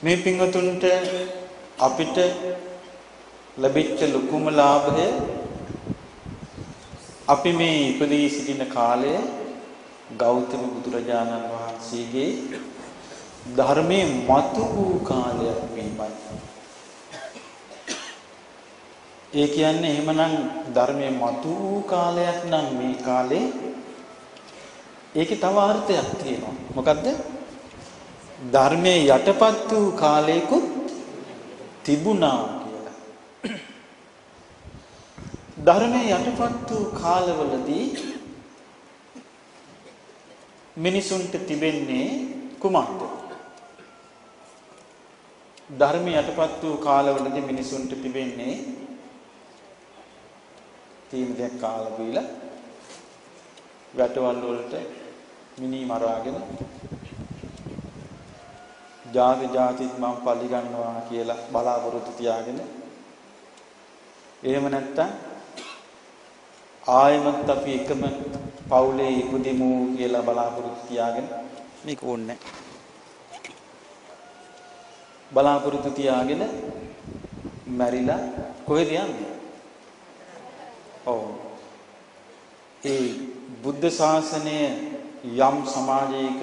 මේ පින්වතුන්ට අපිට ලැබිච්ච ලොකුම ලාභය අපි මේ ඉපදී සිටින කාලය ගෞතම බුදුරජාණන් වහන්සේගේ ධර්මයේ මතු වූ කාලයක් වීමයි. ඒ කියන්නේ එහෙමනම් ධර්මයේ මතු වූ කාලයක් නම් මේ කාලේ ඒකේ තව අර්ථයක් තියෙනවා. මොකද්ද? ධර්මයේ යටපත් වූ කාලයකුත් තිබුණා කියලා. ධර්මයේ යටපත් වූ කාලවලදී මිනිසුන්ට තිබෙන්නේ කුමක්ද? ධර්මයේ යටපත් වූ කාලවලදී මිනිසුන්ට තිබෙන්නේ තීන දෙයක් කාලා බීලා වැටවල් වලට මිනි මරාගෙන ජාති ජාතිත් මම පලි ගන්නවා කියලා බලාපොරොත්තු තියාගෙන එහෙම නැත්තම් ආයමත් අපි එකම පවුලේ ඉපදිමු කියලා බලාපොරොත්තු තියාගෙන මේක ඕනේ බලාපොරොත්තු තියාගෙන මැරිලා කොහෙද යන්නේ? ඔව් ඒ බුද්ධ ශාසනය යම් සමාජයක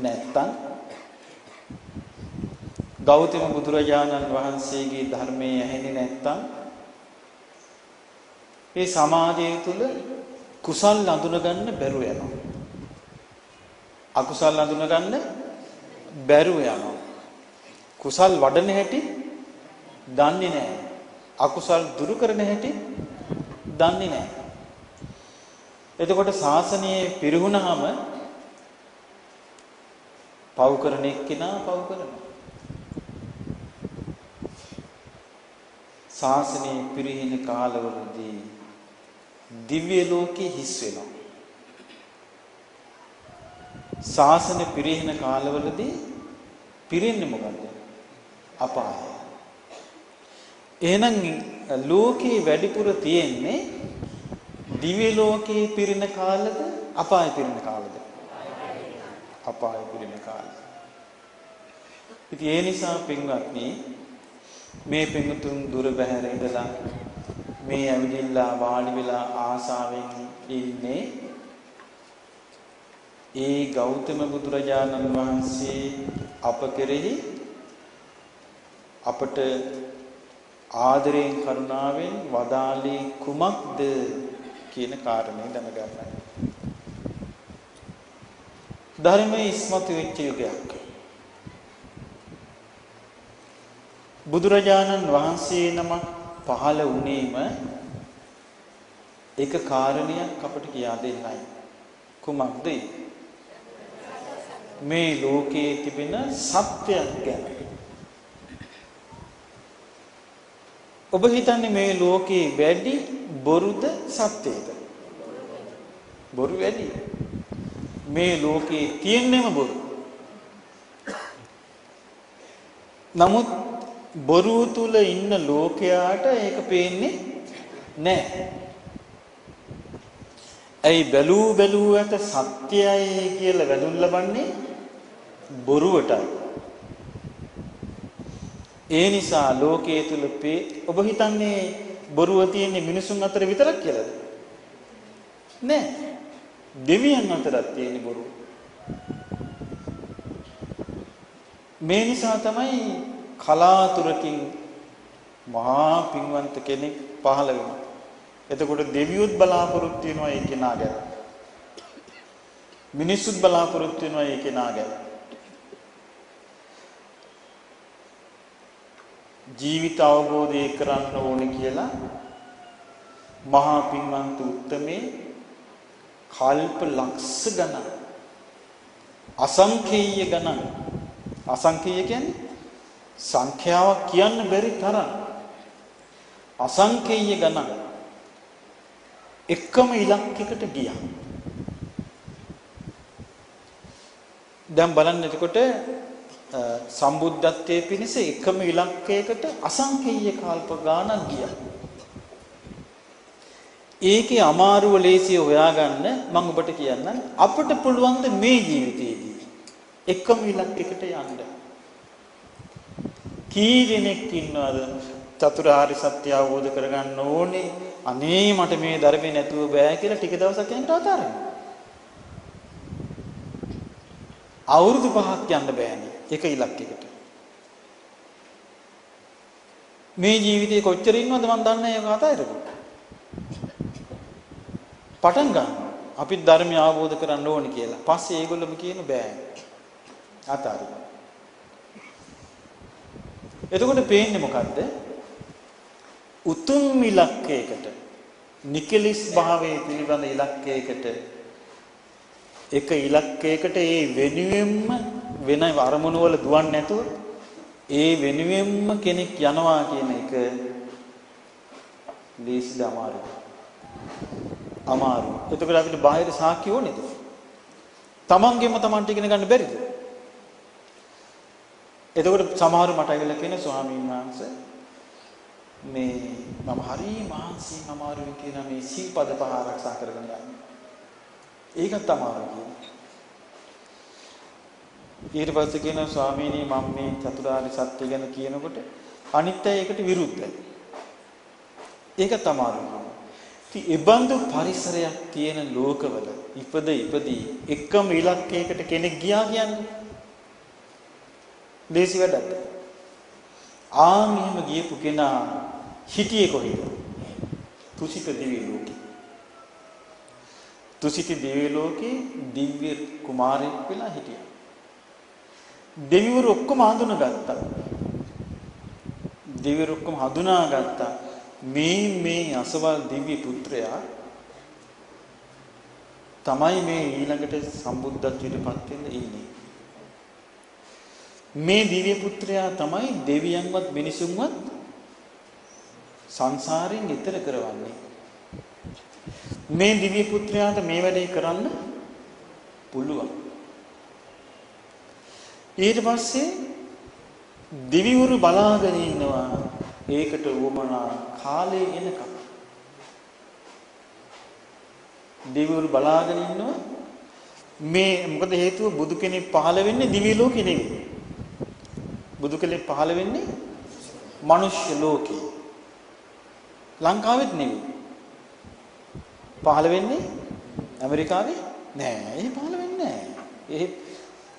නැත්තම් ගෞතම බුදුරජාණන් වහන්සේගේ ධර්මයේ ඇහෙන්නේ නැත්තම් ඒ සමාජය තුල කුසල් අඳුනගන්න බැරුව යනවා. අකුසල් අඳුනගන්න බැරුව යනවා. කුසල් වඩන හැටි දන්නේ නැහැ. අකුසල් දුරු කරන හැටි දන්නේ නැහැ. එතකොට ශාසනයේ පිරිහුණාම පව් කරන එක්කිනා පව් කරනවා. ශාසනයේ පිරිහින කාලවලදී දිව්‍ය ලෝකේ හිස් වෙනවා. ශාසන පිරිහින කාලවලදී පිරින්නේ මොකද්ද? අපාය. එහෙනම් ලෝකේ වැඩිපුර තියෙන්නේ දිව්‍ය ලෝකේ පිරින කාලද අපාය පිරින කාලද? අපාය පිරින කාලය. ඉතින් ඒ නිසා පින්වත්නි මේ පින්තුන් දුර බැහැර ඉඳලා මේ ඇවිදිලා වාඩි වෙලා ආසාවෙන් ඉන්නේ ඒ ගෞතම බුදුරජාණන් වහන්සේ අප කෙරෙහි අපට ආදරයෙන් කරුණාවෙන් වදාළේ කුමක්ද කියන කාරණේ දැනගන්නයි. ධර්මයේ ඉස්මතු වෙච්ච යුගයක්. බුදුරජාණන් වහන්සේ නම පහළ වුණේම එක කාරණයක් අපට කියා දෙන්නයි. කුමක්ද? මේ ලෝකයේ තිබෙන සත්‍යයක් ගැන. ඔබ හිතන්නේ මේ ලෝකේ වැඩි බොරුද සත්‍යද? බොරු වැඩි. මේ ලෝකේ තියෙන්නේම බොරු. නමුත් බොරු තුල ඉන්න ලෝකයාට ඒක පේන්නේ නැහැ. ඇයි බැලූ ඇත සත්‍යයි කියලා වැඳුම් ලබන්නේ බොරුවටයි. ඒ නිසා ලෝකයේ තුල ඔබ හිතන්නේ බොරුව තියෙන්නේ මිනිසුන් අතර විතරක් කියලාද? නෑ. දෙවියන් අතරත් තියෙන බොරුව. මේ නිසා තමයි කලාතුරකින් මහා පින්වන්ත කෙනෙක් පහළ වෙනවා. එතකොට දෙවියොත් බලාපොරොත්තු වෙනවා ඒ කෙනා ගැන. මිනිස්සුත් බලාපොරොත්තු වෙනවා ඒ කෙනා ගැන. ජීවිත අවබෝධය කරන්න ඕනේ කියලා මහා පින්වන්ත උත්තමේ කල්ප ලක්ෂ ගණන් අසංඛේය ගණන් අසංඛේය කියන්නේ සංඛ්‍යාවක් කියන්න බැරි තරම් අසංඛේය ගණන් එකම ඉලක්කයකට ගියා. දැන් බලන්න එතකොට සම්බුද්ධත්වයේ පිණිස එකම ඉලක්කයකට අසංඛේය කල්ප ගානක් ගියා. ඒකේ අමාරුව ලේසිය හොයාගන්න මම ඔබට කියන්නම්. අපිට පුළුවන් මේ ජීවිතයේදී එකම ඉලක්කයකට යන්න. කී දෙනෙක් ඉන්නවද චතුරාර්ය සත්‍ය අවබෝධ කරගන්න ඕනේ අනේ මට මේ ධර්මේ නැතුව බෑ කියලා ටික දවසක් යනට අතාරිනවා. අවුරුදු 5ක් යන්න බෑනේ එක ඉලක්කයකට. මේ ජීවිතේ කොච්චර ඉන්නවද මන් දන්නේ නැහැ ඒක අතාරිනවා. පටන් ගන්න. අපි ධර්මය අවබෝධ කරගන්න ඕනේ කියලා. පස්සේ ඒගොල්ලොම කියන බෑ. අතාරිනවා. එතකොට පේන්නේ මොකද්ද? උතුම් ඉලක්කයකට නිකලිස් භාවයේ පිළිබඳ ඉලක්කයකට එක ඉලක්කයකට ඒ වෙනුවෙන්ම වෙන අරමුණු වල දුවන්නේ නැතුව ඒ වෙනුවෙන්ම කෙනෙක් යනවා කියන එක ලේසිද අමාරුද? අමාරුයි. එතකොට අපිට බාහිර සාක්ෂි ඕනේද? තමන්ගෙම තමන්ට ඉගෙන ගන්න බැරිද? එතකොට සමහර මට ඇවිල්ලා කියන ස්වාමීන් වහන්සේ මේ මම හරි මහන්සියෙන් අමාරුයි කියන මේ සීපද පහ ආරක්ෂා කරගෙන යන්නේ. ඒකත් අමාරුයි කියන්නේ. ඊට පස්සේ කියන ස්වාමීනි මම මේ චතුරාර්ය සත්‍ය ගැන කියනකොට අනිත් අය ඒකට විරුද්ධයි. ඒකත් අමාරුයි. ඉතින් ඒ බඳු පරිසරයක් තියෙන ලෝකවල ඉපදී එකම ඉලක්කයකට කෙනෙක් ගියා කියන්නේ ලේසි වැඩක්. මෙහෙම ගියපු කෙනා හිටියේ කොහෙද? තුසිත දිව්‍ය ලෝකේ. තුසිත දිව්‍ය ලෝකේ දිව්‍ය කුමාරයෙක් වෙලා හිටියා. දෙවිවරු ඔක්කොම හඳුනාගත්තා. දෙවිවරු ඔක්කොම හඳුනාගත්තා. මේ අසවල් දිව්‍ය පුත්‍රයා තමයි මේ ඊළඟට සම්බුද්ධත්වයට පත් වෙන්න ඉන්නේ. මේ දිව්‍ය පුත්‍රයා තමයි දෙවියන්වත් මිනිසුන්වත් සංසාරයෙන් ඈතර කරවන්නේ. මේ දිව්‍ය පුත්‍රයාට මේ වැඩේ කරන්න පුළුවන්. ඊට පස්සේ දිවිවරු බලාගෙන ඉන්නවා ඒකට උවමනා කාලේ එනකම්. දිවිවරු බලාගෙන ඉන්නවා මේ මොකද හේතුව බුදු කෙනෙක් පහළ වෙන්නේ දිව්‍ය ලෝකෙ නෙවෙයි. බුදු කෙනෙක් පහළ වෙන්නේ මනුෂ්‍ය ලෝකේ. ලංකාවෙත් නෙවෙයි. පහළ වෙන්නේ ඇමරිකාවේ නෑ. ඒ පහළ වෙන්නේ නෑ.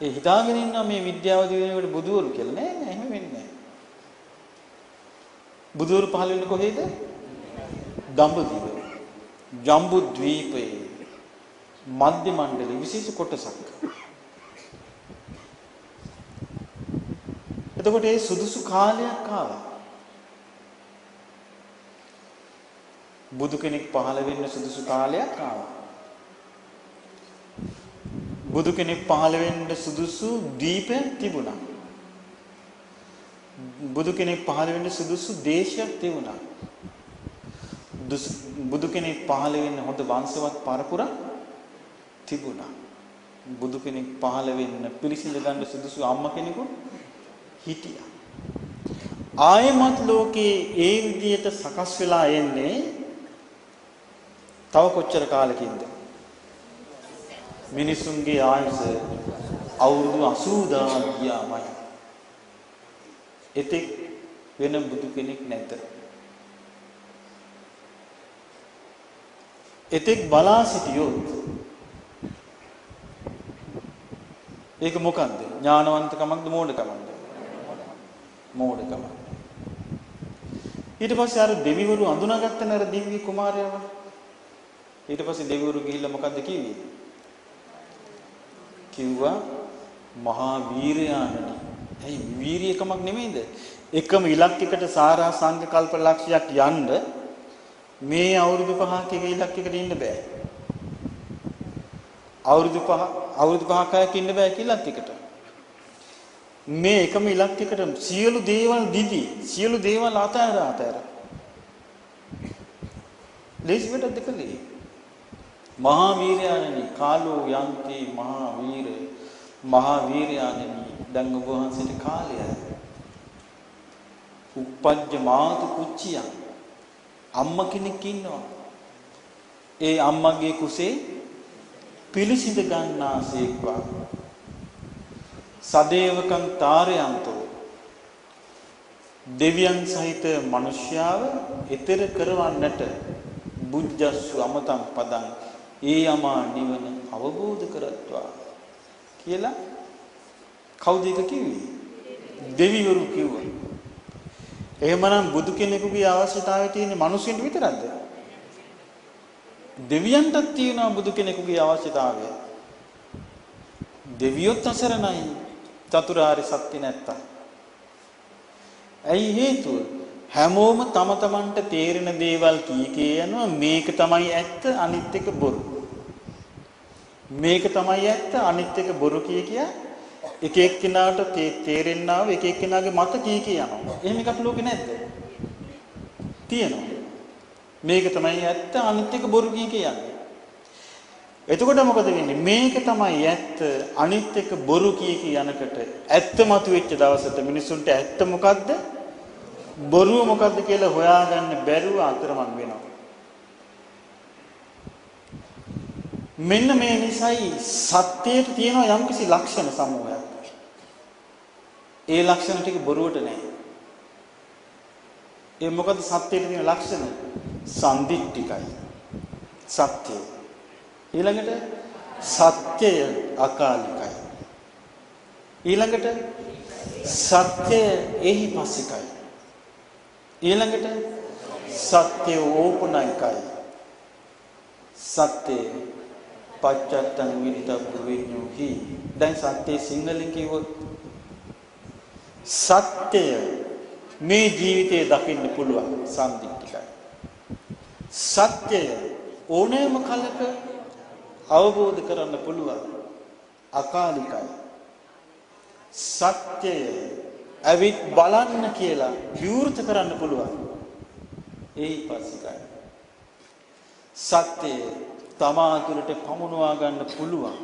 ඒ හිතාගෙන ඉන්නවා මේ විද්‍යාව දිවෙනකොට බුදුවරු කියලා. නෑ එහෙම වෙන්නේ නෑ. බුදුවරු පහළ වෙන්නේ කොහේද? දඹදිව. ජම්බු ද්වීපයේ මධ්‍ය මණ්ඩලයේ විශේෂ කොටසක්. එතකොට ඒ සුදුසු කාලයක් ආවා. බුදු කෙනෙක් පහළ වෙන්න සුදුසු කාලයක් ආවා. බුදු කෙනෙක් පහළ වෙන්න සුදුසු දීපයක් තිබුණා. බුදු කෙනෙක් පහළ වෙන්න සුදුසු දේශයක් තිබුණා. බුදු කෙනෙක් පහළ වෙන්න හොඳ වංශවත් පරපුරක් තිබුණා. බුදු කෙනෙක් පහළ වෙන්න පිළිසිඳ ගන්න සුදුසු අම්මා කෙනෙකුත් හිටියා. ආයමත් ලෝකේ ඒ විදිහට සකස් වෙලා එන්නේ තව කොච්චර කාලෙකින්ද? මිනිසුන්ගේ ආයුෂ අවුරුදු 80000 ගියාමයි. එතෙක් වෙන බුදු කෙනෙක් නැත. එතෙක් බලා සිටියොත් ඒක මොකන්ද? ඥානවන්තකමක්ද මෝඩකමක්ද? මෝඩකම. ඊට පස්සේ අර දෙවිවරු අඳුනාගත්තනේ අර දිව්‍ය කුමාරයව. ඊට පස්සේ දෙවිවරු ගිහිල්ලා මොකද්ද කිව්වේ? කිව්වා මහා වීරයාණනි. ඇයි වීරියකමක් නෙමෙයිද? එකම ඉලක්කයකට සාරා සංඝ කල්ප ලක්ෂයක් යන්න මේ අවුරුදු 5ක එක ඉලක්කයකට ඉන්න බෑ. අවුරුදු 5ක ඉන්න බෑ කියලා ටිකට. මේ එකම ඉලක්කයකට සියලු දේවල් දිදි සියලු දේවල් අතහැර ලේසි වැඩ දෙකලේ. මහා වීරයාණනි කාලෝ යන්ති මහා වීරයාණනි දැන් ඔබ වහන්සේට කාලයයි. උප්පජ්ජ මාතු කුච්චියන් අම්ම කෙනෙක් ඉන්නවා. ඒ අම්මගේ කුසේ පිළිසිඳ ගන්නාසේක්වා සදේවකං තාරයන්තෝ දෙවියන් සහිත මිනිස්යාව ඊතර කරවන්නට බුද්ධස්සු අමතං පදං ඒ යමා නිවන අවබෝධ කරත්වා කියලා කවුද ඒක කිව්වේ? දෙවිවරු කිව්වා. එහෙමනම් බුදු කෙනෙකුගේ අවශ්‍යතාවය තියෙන්නේ මිනිස්සුන්ට විතරක්ද? දෙවියන්ටත් තියෙනවා බුදු කෙනෙකුගේ අවශ්‍යතාවය. දෙවියොත් අසරණයි චතුරාර්ය සත්‍ය නැත්තම්. ඇයි හේතුව? හැමෝම තම තමන්ට තේරෙන දේවල් කී යනවා මේක තමයි ඇත්ත අනිත් එක බොරු. මේක තමයි ඇත්ත අනිත් එක බොරු කිය එක එක්කිනාට තේරෙන්නාව එක එක්කිනාගේ මත කී යනවා. එහෙම එකක් ලෝකේ නැද්ද? තියෙනවා. මේක තමයි ඇත්ත අනිත් එක බොරු කියන්නේ. එතකොට මොකද වෙන්නේ? මේක තමයි ඇත්ත අනිත් එක බොරු යනකට ඇත්ත මතුවෙච්ච දවසට මිනිසුන්ට ඇත්ත මොකද්ද? බොරුව මොකද්ද කියලා හොයාගන්න බැරුව අතරමං වෙනවා. මෙන්න මේ නිසයි සත්‍යයට තියෙන යම්කිසි ලක්ෂණ සමූහයක්. ඒ ලක්ෂණ ටික බොරුවට නැහැ. ඒ මොකද සත්‍යයට තියෙන ලක්ෂණ? සම්දිට්ඨිකයි. සත්‍යය. ඊළඟට සත්‍යය අකාලිකයි. ඊළඟට සත්‍යය එහිපස්සිකයි. ඊළඟට සත්‍ය ඕපනයිකයි. සත්‍ය පච්චත්තං විරිතබ්බ විඤ්ඤෝහි. දැන් සත්‍ය සිංහලෙන් කිව්වොත් සත්‍ය මේ ජීවිතේ දකින්න පුළුවන් සම්දික්කයි. සත්‍ය ඕනෑම කලක අවබෝධ කරන්න පුළුවන් අකාලිකයි. සත්‍යය ඇවිත් බලන්න කියලා විවෘත කරන්න පුළුවන් ඒහිපස්සිකයි. සත්‍යය තමා තුළට පමුණවා ගන්න පුළුවන්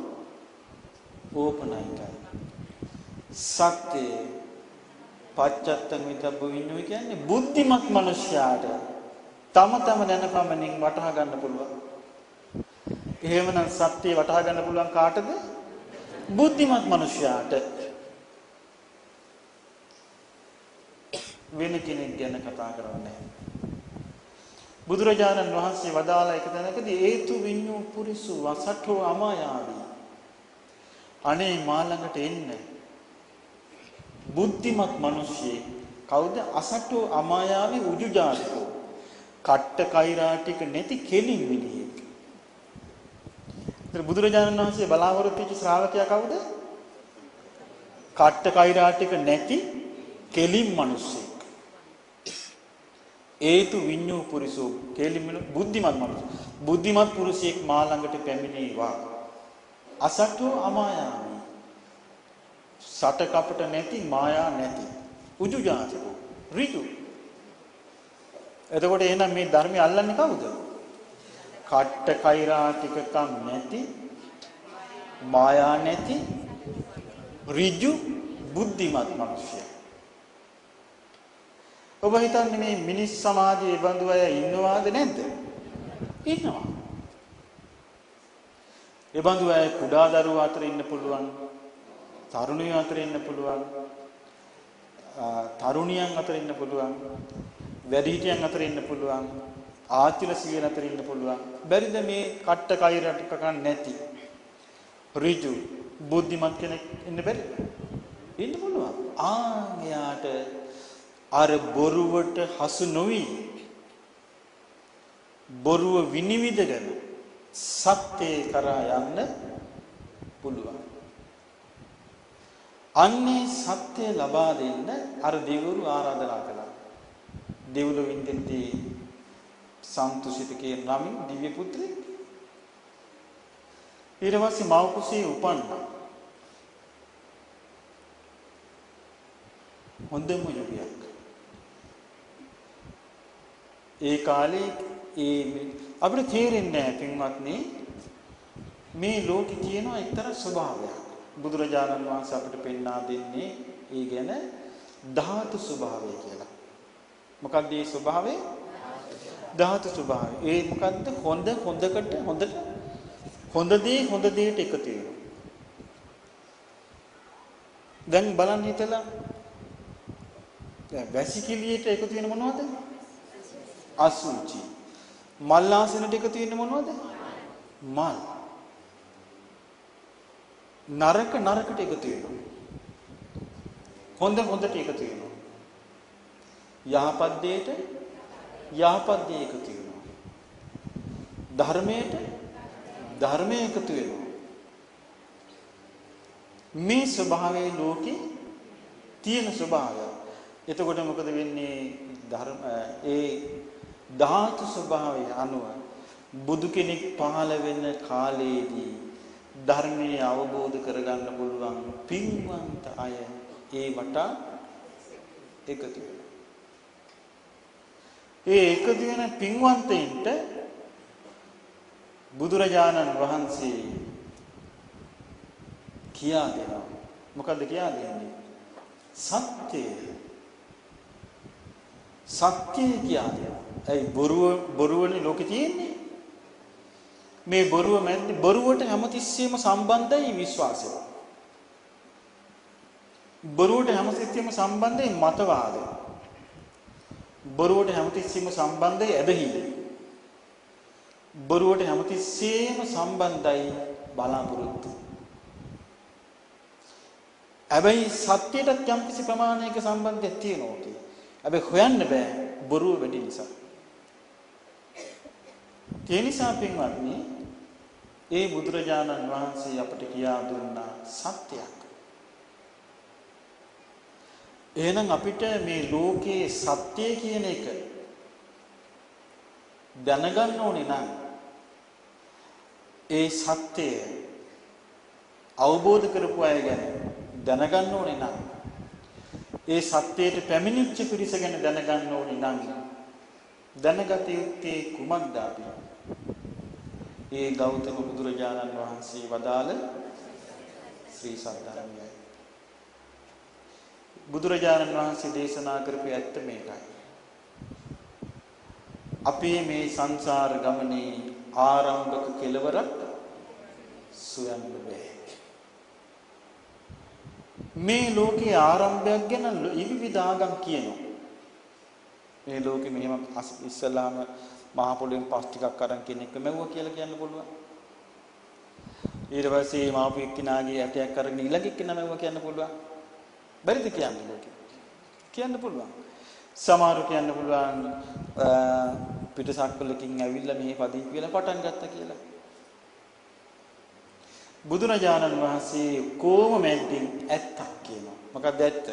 ඕපනයිකයි. සත්‍යය පච්චත්තං විතබ්බ විඤ්ඤාණය කියන්නේ බුද්ධිමත් මිනිසයාට තම දැනපමණින් වටහා ගන්න පුළුවන්. එහෙමනම් සත්‍යය වටහා ගන්න පුළුවන් කාටද? බුද්ධිමත් මිනිසයාට. වෙන කෙනෙක් ගැන කතා කරන්නේ. බුදුරජාණන් වහන්සේ වදාලා එක තැනකදී හේතු විඤ්ඤෝ පුරිසු වසඨෝ අමායාවි. අනේ මා ළඟට එන්න බුද්ධිමත් මිනිස්සෙක්. කවුද? අසඨෝ අමායාවි උජුජාතකෝ. කට්ට කෛරා ටික නැති කෙලින් විදියෙක්. ඒතර බුදුරජාණන් වහන්සේ බලාපොරොත්තු වෙච්ච ශ්‍රාවකයා කවුද? කට්ට කෛරා ටික නැති කෙලින් මිනිස්සෙක්. ඒතු විඤ්ඤෝ පුරිසෝ කෙලින් බුද්ධිමත් මිනිස්සෙක්. බුද්ධිමත් පුරුෂයෙක් මා ළඟට පැමිණේවා. අසඨෝ අමායාවි. සට කපට නැති මායා නැති උජුජාතකෝ ඍජු. එතකොට එහෙනම් මේ ධර්මය අල්ලන්නේ කවුද? කට්ට කෛරා ටිකකම් නැති මායා නැති ඍජු බුද්ධිමත් මිනිසයා. ඔබ හිතන්නේ මේ මිනිස් සමාජයේ බඳු අය ඉන්නවාද නැද්ද? ඉන්නවා. ඒ බඳු අය කුඩා දරුවෝ අතර ඉන්න පුළුවන්. තරුණියෝ අතර ඉන්න පුළුවන්. තරුණියන් අතර ඉන්න පුළුවන්. වැඩිහිටියන් අතර ඉන්න පුළුවන්. ආචිල සීල අතර ඉන්න පුළුවන්. බැරිද මේ කට්ට කෛරටකක් නැති ඍජු බුද්ධිමත් කෙනෙක් ඉන්න බැරිද? ඉන්න පුළුවන්. එයාට අර බොරුවට හසු නොවි බොරුව විනිවිදගෙන සත්‍යය කරා යන්න පුළුවන්. අන්නේ සත්‍ය ලබා දෙන්න අර දෙවිවරු ආරාධනා කළා. දෙව්ලොව වින්දෙන්දී සන්තුසිතකේ නමින් දිව්‍ය පුත්‍රයෙක්. ඊට පස්සේ මව කුසේ උපන්නා. හොඳම යුගයක්. ඒ කාලේ අපිට තේරෙන්නේ නැහැ පින්වත්නි මේ ලෝකේ තියෙන එක්තරා ස්වභාවයක්. බුදුරජාණන් වහන්සේ අපිට පෙන්වා දෙන්නේ ඒ ගැන ධාතු ස්වභාවය කියලා. මොකක්ද මේ ස්වභාවය? ධාතු ස්වභාවය. ඒ මොකද්ද? හොඳ දෙයට එකතු වෙනවා. දැන් බලන්න හිතලා දැන් වැසිකිළියට එකතු වෙන මොනවද? අසුචි. මල් ආසනට එකතු වෙන්නේ මොනවද? මල්. නරකට එකතු වෙනවා. හොඳට එකතු වෙනවා. යහපත් දෙයට යහපත් දේ එකතු වෙනවා. ධර්මයේ එකතු වෙනවා. මේ ස්වභාවයේ ලෝකේ තියෙන ස්වභාවය. එතකොට මොකද වෙන්නේ? ඒ ධාතු ස්වභාවය අනුව බුදු කෙනෙක් පහළ වෙන කාලයේදී ධර්මයේ අවබෝධ කරගන්න පුළුවන් පින්වන්ත අය ඒ වටා එකතු වෙනවා. ඒ එකතු වෙන පින්වන්තයින්ට බුදුරජාණන් වහන්සේ කියා දෙනවා. මොකද්ද කියා දෙන්නේ? සත්‍යය කියා දෙනවා. ඒ බොරුවනේ ලෝකේ තියෙන්නේ. මේ බොරුව මැද්දේ බොරුවට හැමතිස්සෙම සම්බන්ධයි විශ්වාසය. බොරුවට හැමතිස්සෙම සම්බන්ධයි මතවාදය. බොරුවට හැමතිස්සෙම සම්බන්ධයි ඇදහිලි. බොරුවට හැමතිස්සෙම සම්බන්ධයි බලාපොරොත්තු. හැබැයි සත්‍යයට යම්කිසි ප්‍රමාණයක සම්බන්ධයක් තියෙනවා කි. හැබැයි හොයන්න බෑ බොරුව වැඩි නිසා. ඒ නිසා පින්වත්නි, ඒ බුදුරජාණන් වහන්සේ අපට කියා දුන්නා සත්‍යයක්. එහෙනම් අපිට මේ ලෝකයේ සත්‍ය කියන එක දැනගන්න ඕනේ නම් ඒ සත්‍යය අවබෝධ කරපු අය ගැන දැනගන්න ඕනේ නම් ඒ සත්‍යයට පැමිණිච්ච පිරිස ගැන දැනගන්න ඕනේ නම් දැනගත යුත්තේ කුමක්ද අපි? ඒ ගෞතම බුදුරජාණන් වහන්සේ වදාළ ශ්‍රී සද්ධර්මයයි. බුදුරජාණන් වහන්සේ දේශනා කරපු ඇත්ත මේකයි. අපේ මේ සංසාර ගමනේ ආරම්භක කෙලවරක් සොයන්න බෑ. මේ ලෝකේ ආරම්භයක් ගැන විවිධ ආගම් කියනවා. මේ ලෝකෙ මෙහෙම ඉස්සලාම මහ පොළොවෙන් පස් ටිකක් අරන් කෙනෙක් මෙව්වා කියලා කියන්න පුළුවන්. ඊට පස්සේ මාපු එක්කිනාගේ ඇටයක් අරගෙන ඊළඟ එක්කිනා මෙව්වා කියන්න පුළුවන්. බැරිද කියන්න ලෝකෙ? කියන්න පුළුවන්. සමහරු කියන්න පුළුවන් පිටසක්වලකින් ඇවිල්ලා මේ පදී කියලා පටන් ගත්තා කියලා. බුදුරජාණන් වහන්සේ කොම මැද්දින් ඇත්තක් කියනවා. මොකක්ද ඇත්ත?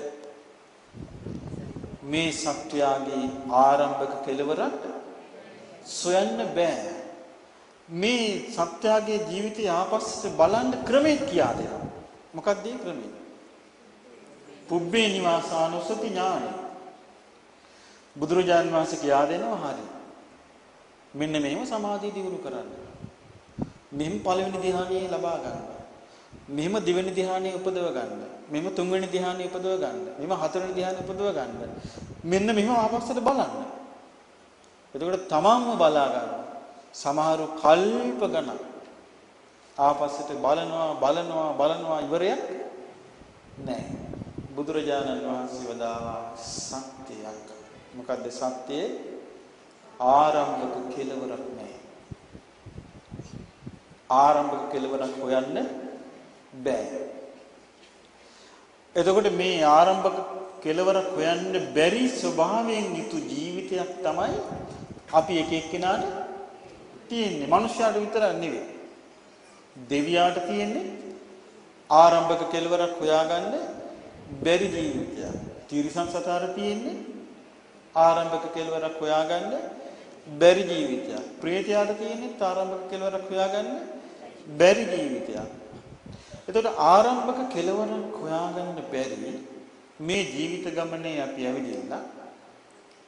මේ සත්‍යයේ ආරම්භක කෙලවරක් සොයන්න බෑ. මේ සත්‍යයේ ජීවිතය ආපස්සට බලන්න ක්‍රමයක් කියා දෙනවා. මොකක්ද ඒ ක්‍රමය? පුබ්බේ නිවාසානුස්සති ඥානය. බුදුරජාණන් වහන්සේ කියා දෙනවා හරි. මෙන්න මේව සමාධිය දියුණු කරන්න. මෙහෙම පළවෙනි ධ්‍යානය ලබා ගන්න. මෙහෙම දෙවෙනි ධ්‍යානය උපදව ගන්න. මෙහෙම තුන්වෙනි ධ්‍යානය උපදව ගන්න. මෙහෙම හතරවෙනි ධ්‍යානය උපදව ගන්න. මෙන්න මෙහෙම ආපස්සට බලන්න. එතකොට තමන්ම බලා ගන්න. සමහරු කල්ප ගණන් ආපස්සට බලනවා ඉවරයක් නැහැ. බුදුරජාණන් වහන්සේ වදාළා සත්‍යයක්. මොකද්ද සත්‍යයේ ආරම්භක කෙලවරක් නැහැ. ආරම්භක කෙලවරක් හොයන්න බෑ. එතකොට මේ ආරම්භක කෙලවරක් හොයන්න බැරි ස්වභාවයෙන් යුතු ජීවිතයක් තමයි අපි එක එක්කෙනාට තියෙන්නේ. මනුෂ්‍යයාට විතරක් නෙවෙයි. දෙවියාට තියෙන්නේ ආරම්භක කෙලවරක් හොයාගන්න බැරි ජීවිතයක්. තිරිසන් සතාට තියෙන්නේ ආරම්භක කෙලවරක් හොයාගන්න බැරි ජීවිතයක්. ප්‍රේතයාට තියෙන්නේ ආරම්භක කෙලවරක් හොයාගන්න බැරි ජීවිතයක්. එතකොට ආරම්භක කෙලවරක් හොයාගන්න බැරි මේ ජීවිත ගමනේ අපි ඇවිදින්න.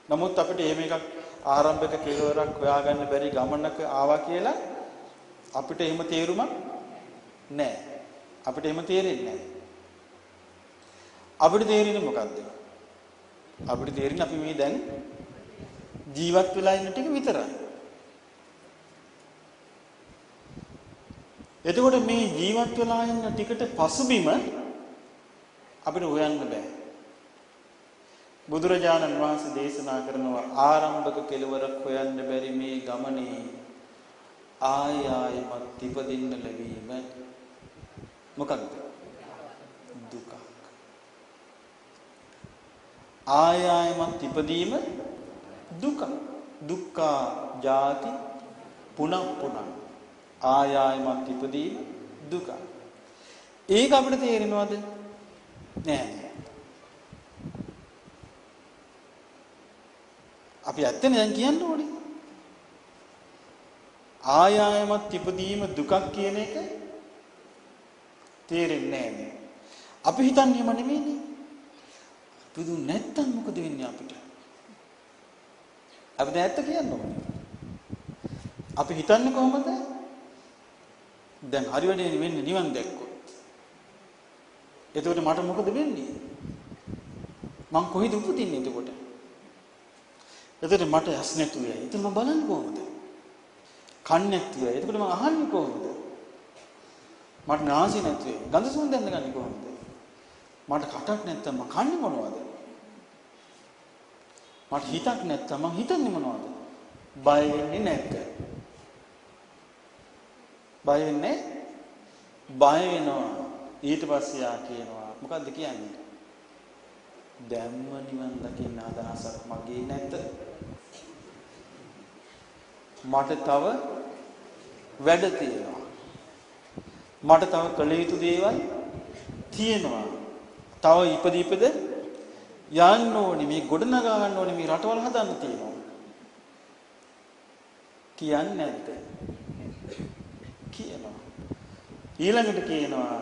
නමුත් අපිට එහෙම එකක් ආරම්භක කෙලවරක් හොයාගන්න බැරි ගමනක ආවා කියලා අපිට එහෙම තේරුමක් නැහැ. අපිට එහෙම තේරෙන්නේ නැහැ. අපිට තේරෙන්නේ මොකද්ද? අපිට තේරෙන්නේ අපි මේ දැන් ජීවත් වෙලා ඉන්න ටික විතරයි. එතකොට මේ ජීවත් වෙලා ඉන්න ටිකට පසුබිම අපිට හොයන්න බෑ. බුදුරජාණන් වහන්සේ දේශනා කරනවා ආරම්භක කෙලවරක් හොයන්න බැරි මේ ගමනේ ආය ආයමත් ඉපදින්න ලැබීම මොකක්ද? දුක. ආය ආයමත් ඉපදීම දුක. දුක්ඛා ජාති පුනප්පුනං. ආය ආයමත් ඉපදීම දුක. ඒක අපිට තේරෙනවද? නෑ. අපි ඇත්තනේ දැන් කියන්න ඕනේ. ආය ආයමත් ඉපදීම දුකක් කියන එක තේරෙන්නේ නෑ. අපි හිතන්නේම නෙමෙයිනේ. පුදු නැත්තම් මොකද වෙන්නේ අපිට? අපි දැන් ඇත්ත කියන්න ඕනේ. අපි හිතන්නේ කොහොමද? දැන් හරි වැඩේ වෙන්නේ නිවන් දැක්කොත්. එතකොට මට මොකද වෙන්නේ? මං කොහෙද උපදින්නේ එතකොට? එතකොට මට ඇස් නැතුව යයි. එතකොට මම බලන්නේ කොහොමද? කන් නැතුව යයි. එතකොට මම අහන්නේ කොහොමද? මට නාසය නැතුව යයි. ගඳ සුවඳ දැනගන්නේ කොහොමද? මට කටක් නැත්තම් මම කන්නේ මොනවද? මට හිතක් නැත්තම් මම හිතන්නේ මොනවද? බය වෙන්නේ නැද්ද? බය වෙන්නේ? බය වෙනවා. ඊට පස්සේ යා කියනවා මොකද්ද කියන්නේ? ධම්ම නිවන් දකින්න අදහසක් මගේ නැත. මට තව වැඩ තියෙනවා. මට තව කළ යුතු දේවල් තියෙනවා. තව ඉපදීපද යන්න ඕනේ. මේ ගොඩනගා ගන්න ඕනේ. මේ රටවල් හදන්න තියෙනවා. කියන්නේ නැද්ද? කියනවා. ඊළඟට කියනවා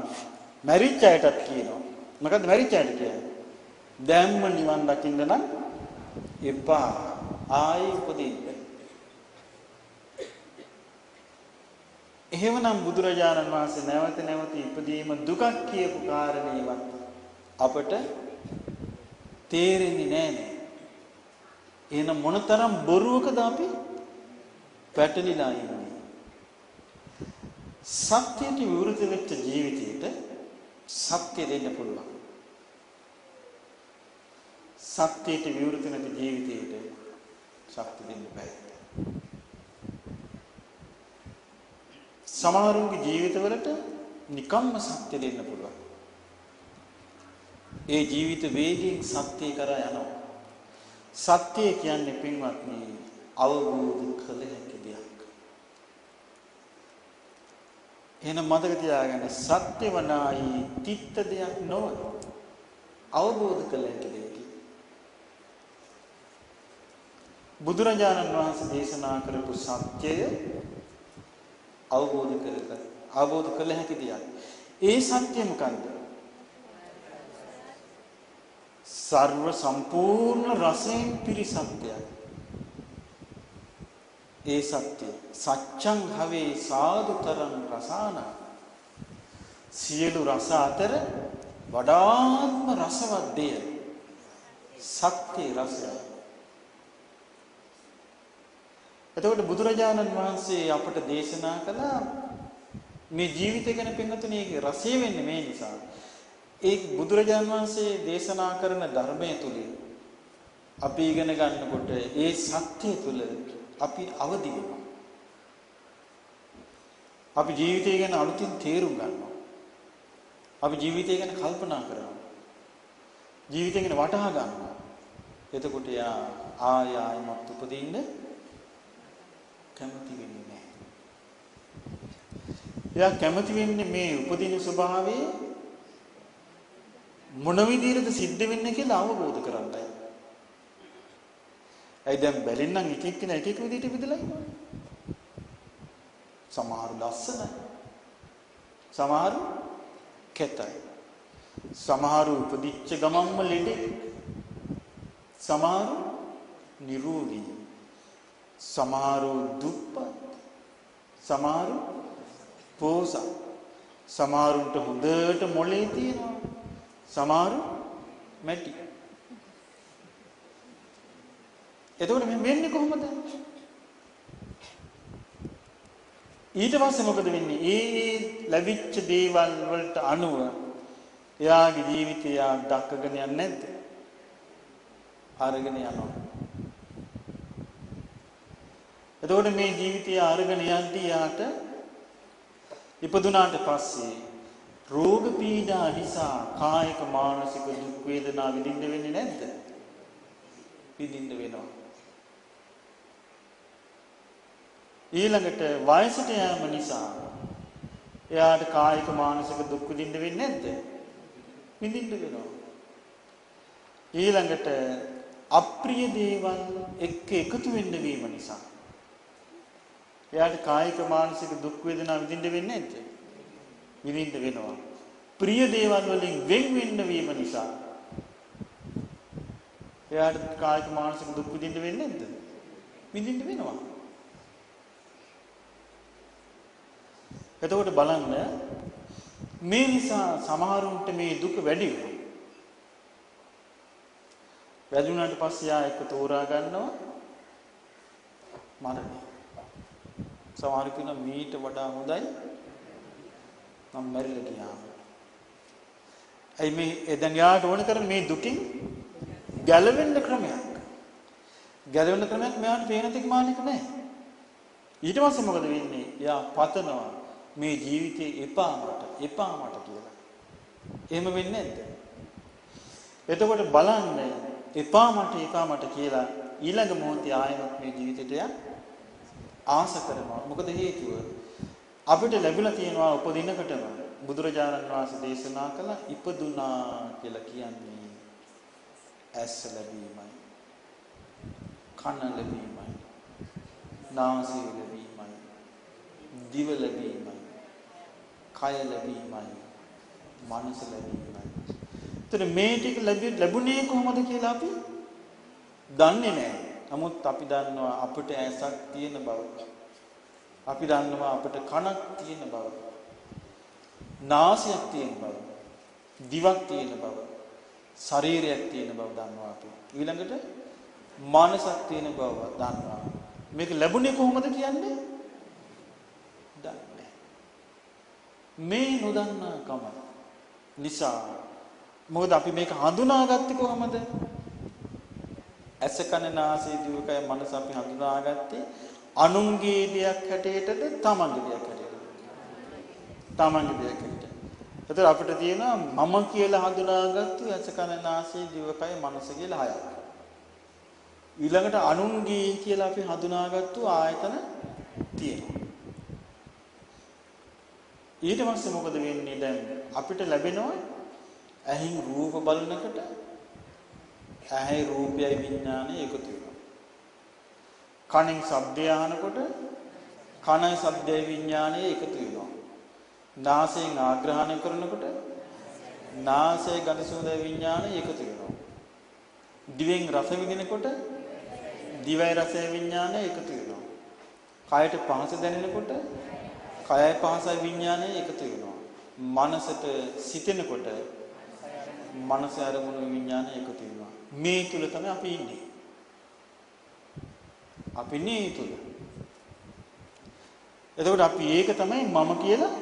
මැරිච්ච අයටත් කියනවා. මොකද්ද මැරිච්ච අයට කියන්නේ? ධම්ම නිවන් දකින්න නම් එපා. ආයි උපදින්න. එහෙමනම් බුදුරජාණන් වහන්සේ නැවත නැවත ඉපදීම දුකක් කියපු කාරණේවත් අපට තේරෙන්නේ නැහැ. එහෙනම් මොනතරම් බොරුවකද අපි පැටලිලා ඉන්නේ? සත්‍යයට විරුද්ධ වෙච්ච ජීවිතයට සත්‍ය දෙන්න පුළුවන්. සත්‍යයට විරුද්ධ නැති ජීවිතයට සත්‍ය දෙන්න බෑ. සමහරුන්ගේ ජීවිතවලට නිකම්ම සත්‍ය දෙන්න පුළුවන්. ඒ ජීවිත වේගයෙන් සත්‍ය කරා යනවා. සත්‍ය කියන්නේ පින්වත්නි අවබෝධ කළ හැකි දෙයක්. එහෙනම් මතක තියාගන්න සත්‍ය වනායි තිත්ත දෙයක් නොව අවබෝධ කළ හැකි දෙයක්. බුදුරජාණන් වහන්සේ දේශනා කරපු සත්‍යය අවබෝධ කළ හැකි දෙයක්. ඒ සත්‍ය මොකන්ද? සර්ව සම්පූර්ණ රසයෙන් පිරි සත්‍යයක්. ඒ සත්‍ය සච්ඡං හවේ සාදුතරං රසාන. සියලු රස අතර වඩාත්ම රසවත් දෙය සත්‍ය රසය. එතකොට බුදුරජාණන් වහන්සේ අපට දේශනා කළා මේ ජීවිතය ගැන පින්නතුනේ රසය වෙන්නේ මේ නිසා. ඒ බුදුරජාණන් වහන්සේ දේශනා කරන ධර්මයේ තුලින් අපි ඉගෙන ගන්නකොට ඒ සත්‍ය තුල අපි අවදි වෙනවා. අපි ජීවිතය ගැන අලුතින් තේරුම් ගන්නවා. අපි ජීවිතය ගැන කල්පනා කරනවා. ජීවිතය ගැන වටහා ගන්නවා. එතකොට යා ආයමත් උපදින්න කැමති වෙන්නේ නැහැ. එයා කැමති වෙන්නේ මේ උපදින ස්වභාවයේ මොන විදිහටද සිද්ධ වෙන්නේ කියලා අවබෝධ කරගන්නයි. ඒ දැන් බැලින්නම් එක එක්කෙනා එක එක විදිහට විදලා ඉන්නවා. සමහර ලස්සනයි. සමහර කැතයි. සමහර උපදිච්ච ගමම්ම ලෙඩේ. සමහර නිරෝගී. සමහර දුප්පත්. සමහර පෝසත්. සමහරුන්ට හොඳට මොලේ තියෙනවා. සමහර මැටි. එතකොට මේ වෙන්නේ කොහොමද? ඊට පස්සේ මොකද වෙන්නේ? ඒ ලැබිච්ච දේවල් වලට අනුව එයාගේ ජීවිතය දක්කගෙන යන්නේ නැද්ද? අරගෙන යනවා. එතකොට මේ ජීවිතය අරගෙන යද්දී යාට ඉපදුනාට පස්සේ රෝග පීඩා නිසා කායික මානසික දුක් වේදනා විඳින්න වෙන්නේ නැද්ද? විඳින්න වෙනවා. ඊළඟට වයසට යෑම නිසා එයාට කායික මානසික දුක් විඳින්න වෙන්නේ නැද්ද? විඳින්න වෙනවා. ඊළඟට අප්‍රිය දේවල් එක්ක එකතු වෙන්න වීම නිසා එයාට කායික මානසික දුක් වේදනා විඳින්න වෙන්නේ නැද්ද? විඳින්න වෙනවා. ප්‍රිය දේවල් වලින් වෙන් වෙන්න වීම නිසා එයාට කායික මානසික දුක් විඳින්න වෙන්නේ නැද්ද? විඳින්න වෙනවා. එතකොට බලන්න මේ නිසා සමහරුන්ට මේ දුක වැඩි වෙනවා. වැඩි වුණාට පස්සේ ආ එක තෝරා ගන්නවා මරණය. සමහර කෙනා මීට වඩා හොඳයි මම මැරිලා ගියා. ඇයි මේ දැන් යාට ඕන කරන්නේ මේ දුකින් ගැලවෙන්න ක්‍රමයක්. ගැලවෙන්න ක්‍රමයක් මෙයාට පේන තෙක් මානික නැහැ. ඊට පස්සේ මොකද වෙන්නේ? යා පතනවා මේ ජීවිතේ එපා මට කියලා. එහෙම වෙන්නේ නැද්ද? එතකොට බලන්න එපා මට කියලා ඊළඟ මොහොතේ ආයෙත් මේ ජීවිතේට ආස කරනවා. මොකද හේතුව අපිට ලැබිලා තියෙනවා උපදිනකටම බුදුරජාණන් වහන්සේ දේශනා කළ ඉපදුනා කියලා කියන්නේ ඇස් ලැබීමයි, කන ලැබීමයි, නාසය ලැබීමයි, දිව ලැබීමයි, කය ලැබීමයි, මනස ලැබීමයි. ඒතර මේ ටික ලැබුණේ කොහොමද කියලා අපි දන්නේ නැහැ. නමුත් අපි දන්නවා අපිට ඇසක් තියෙන බව. අපි දන්නවා අපිට කනක් තියෙන බව. නාසයක් තියෙන බව. දිවක් තියෙන බව. ශරීරයක් තියෙන බව දන්නවා අපි. ඊළඟට මනසක් තියෙන බව දන්නවා. මේක ලැබුණේ කොහොමද කියන්නේ? දන්නේ. මේ නොදන්නාකම නිසා මොකද අපි මේක හඳුනාගත්තේ කොහොමද? ඇස කන නාසය දිවකය මනස අපි හඳුනාගත්තේ අනුන්ගේ දෙයක් හැටියටද තමන්ගේ දෙයක් හැටියටද? තමන්ගේ දෙයක් හැටියට. ඒතර අපිට තියෙනවා මම කියලා හඳුනාගත්තු ඇස කන නාසය දිවකය මනස කියලා හයක්. ඊළඟට අනුන්ගේ කියලා අපි හඳුනාගත්තු ආයතන තියෙනවා. ඊට පස්සේ මොකද වෙන්නේ? දැන් අපිට ලැබෙනවා ඇහින් රූප බලනකොට ඇහි රූපයයි විඥානය එකතු වෙනවා. කනෙන් ශබ්දය අහනකොට කනයි ශබ්දයයි විඥානය එකතු වෙනවා. නාසයෙන් ආග්‍රහණය කරනකොට නාසයේ ගඳ සුවඳ විඥානය එකතු වෙනවා. දිවෙන් රස විඳිනකොට දිවයි රසය විඥානය එකතු වෙනවා. කයට පහස දැනෙනකොට කයයි පහසයි විඥානය එකතු වෙනවා. මනසට සිතෙනකොට මනස අරමුණු විඥානය එකතු වෙනවා. මේ තුල තමයි අපි ඉන්නේ. අපි මේ තුල. එතකොට අපි ඒක තමයි මම කියලා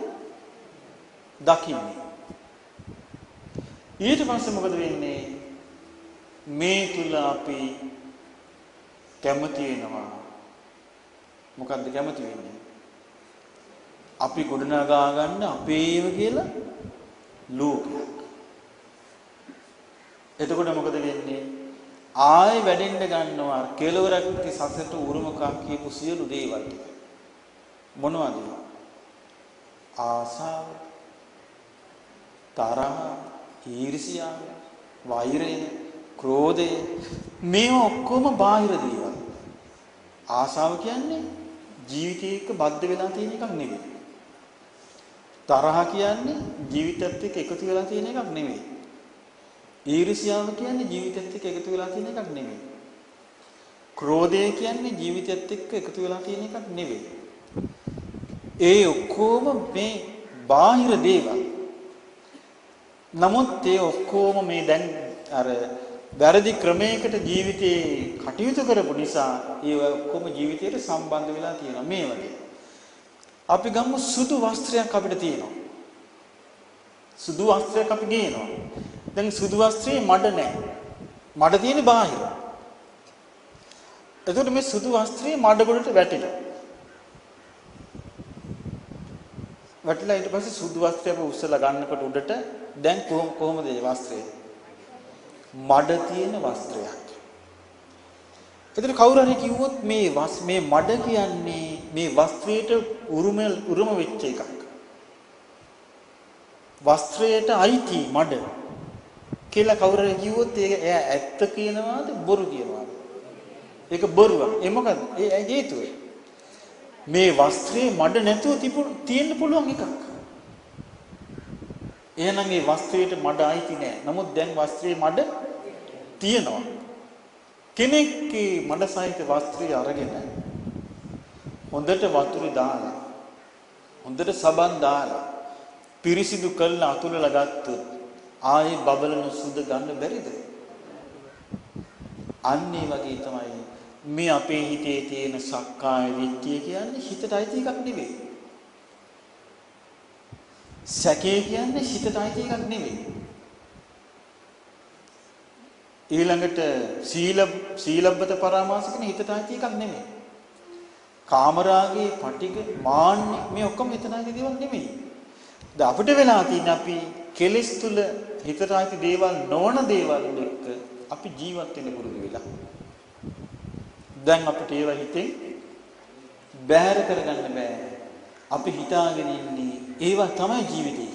දකින්නේ. ඊට පස්සේ මොකද වෙන්නේ? මේ තුල අපි කැමති වෙනවා. මොකද්ද කැමති වෙන්නේ? අපි ගොඩනගා ගන්න අපේව කියලා ලෝකයක්. එතකොට මොකද වෙන්නේ? ආයෙ වැඩෙන්න ගන්නවා කෙලවරක් සසට උරුමකම් කියපු සියලු දේවල් ටික. මොනවද? ආසාව, තරහ, ඊර්ෂ්‍යාව, වෛරය, ක්‍රෝධය මේ ඔක්කොම බාහිර දේවල්. ආසාව කියන්නේ ජීවිතයක බද්ධ වෙලා තියෙන එකක් නෙවෙයි. තරහ කියන්නේ ජීවිතයත් එක්ක එකතු වෙලා තියෙන එකක් නෙවෙයි. ඊර්ෂ්‍යාව කියන්නේ ජීවිතයත් එක්ක එකතු වෙලා තියෙන එකක් නෙවෙයි. ක්‍රෝධය කියන්නේ ජීවිතයත් එක්ක එකතු වෙලා තියෙන එකක් නෙවෙයි. ඒ ඔක්කොම මේ බාහිර දේවල්. නමුත් ඒ ඔක්කොම මේ දැන් අර වැරදි ක්‍රමයකට ජීවිතේ කටයුතු කරපු නිසා ඒ ඔක්කොම ජීවිතයට සම්බන්ධ වෙලා තියෙනවා මේ වගේ. අපි ගමු සුදු වස්ත්‍රයක් අපිට තියෙනවා. සුදු වස්ත්‍රයක් අපි ගේනවා. දැන් සුදු වස්ත්‍රයේ මඩ නැහැ. මඩ තියෙන්නේ බාහිර. එතකොට මේ සුදු වස්ත්‍රයේ මඩ ගොඩට වැටිලා. වැටිලා ඊට පස්සේ සුදු වස්ත්‍රය අප උස්සලා ගන්නකොට උඩට දැන් කොහොමද මේ වස්ත්‍රය? මඩ තියෙන වස්ත්‍රයක්. එතන කවුරු හරි කිව්වොත් මේ මඩ කියන්නේ මේ වස්ත්‍රයට උරුම වෙච්ච එකක්. වස්ත්‍රයට අයිති මඩ කියලා කවුරු හරි කිව්වොත් ඒක එයා ඇත්ත කියනවාද බොරු කියනවාද? ඒක බොරුවක්. ඒ මොකද? ඒ හේතුව. මේ වස්ත්‍රයේ මඩ නැතුව තියෙන්න පුළුවන් එකක්. එහෙනම් මේ වස්ත්‍රයට මඩ අයිති නෑ. නමුත් දැන් වස්ත්‍රයේ මඩ තියෙනවා. කෙනෙක්ගේ මඩ සහිත වස්ත්‍රය අරගෙන හොඳට වතුර දාලා හොඳට සබන් දාලා පිරිසිදු කරලා අතුලලා ගත්තොත් ආයේ බබලන සුද ගන්න බැරිද? අන්න ඒ වගේ තමයි මේ අපේ හිතේ තියෙන සක්කාය දිට්ඨිය කියන්නේ හිතට අයිති එකක් නෙවෙයි. සැකේ කියන්නේ හිතට අයිති එකක් නෙවෙයි. ඊළඟට සීලබ්බත පරාමාස කියන හිතට අයිති එකක් නෙවෙයි. කාමරාගේ පටිග මාන්නේ මේ ඔක්කොම හිතට අයිති දේවල් නෙවෙයි. දැන් අපිට වෙලා තියෙන අපි කෙලෙස් තුල හිතට අයිති දේවල් නොවන දේවල් එක්ක අපි ජීවත් වෙන්න පුරුදු වෙලා. දැන් අපිට ඒවා හිතෙන් බැහැර කරගන්න බෑ. අපි හිතාගෙන ඉන්නේ ඒවා තමයි ජීවිතය